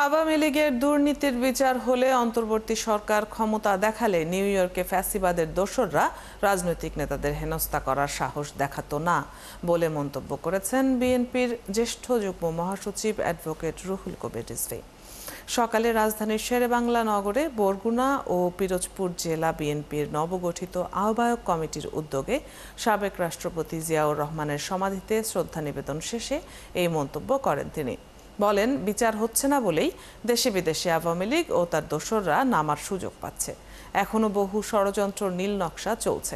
আওয়ামী লীগের দুর্নীতির বিচার হলে অন্তর্বর্তী সরকার ক্ষমতা দেখালে নিউ ইয়র্কে ফ্যাসিবাদের দোসররা রাজনৈতিক নেতাদের হেনস্থা করার সাহস দেখাতো না বলে মন্তব্য করেছেন বিএনপির জ্যেষ্ঠ যুগ্ম মহাসচিব অ্যাডভোকেট রুহুল কবির রিজভী। সকালে রাজধানীর শেরেবাংলা নগরে বরগুনা ও পিরোজপুর জেলা বিএনপির নবগঠিত আহ্বায়ক কমিটির উদ্যোগে সাবেক রাষ্ট্রপতি জিয়াউর রহমানের সমাধিতে শ্রদ্ধা নিবেদন শেষে এই মন্তব্য করেন তিনি। বলেন, বিচার হচ্ছে না বলেই দেশে বিদেশে আওয়ামী লীগ ও তার দোসররা নামার সুযোগ পাচ্ছে। এখনো বহু ষড়যন্ত্র নীল নকশা চলছে।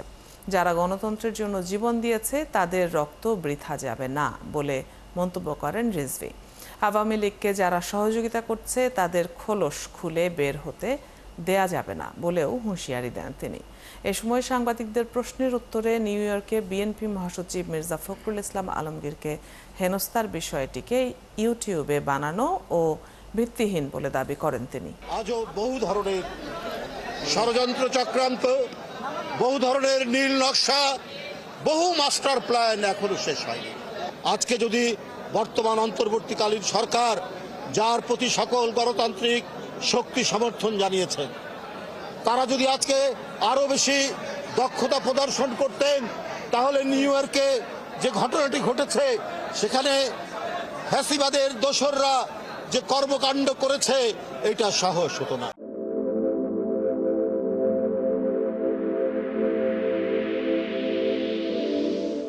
যারা গণতন্ত্রের জন্য জীবন দিয়েছে তাদের রক্ত বৃথা যাবে না বলে মন্তব্য করেন রিজভী। আওয়ামী লীগকে যারা সহযোগিতা করছে তাদের খোলস খুলে বের হতে দেয়া যাবে না বলেও হুঁশিয়ারি দেন তিনি। এ সময় সাংবাদিকদের প্রশ্নের উত্তরে নিউ ইয়র্কে বিএনপি মহাসচিব মির্জা ফখরুল ইসলাম আলমগীরকে হেনস্থার বিষয়টিকে ইউটিউবে বানানো ও ভিত্তিহীন বলে দাবি করেন তিনি। আজও বহু ধরনের ষড়যন্ত্র চক্রান্ত, বহু ধরনের নীল নকশা, বহু মাস্টার প্ল্যান এখনো শেষ হয়নি। আজকে যদি বর্তমান অন্তর্বর্তীকালীন সরকার, যার প্রতি সকল গণতান্ত্রিক শক্তি সমর্থন জানিয়েছে, তারা যদি আজকে আরো বেশি দক্ষতা প্রদর্শন করতেন, তাহলে নিউ ইয়র্কে যে ঘটনাটি ঘটেছে সেখানে ফ্যাসিবাদের দোসররা যে কর্মকাণ্ড করেছে এটা সাহস হতো না।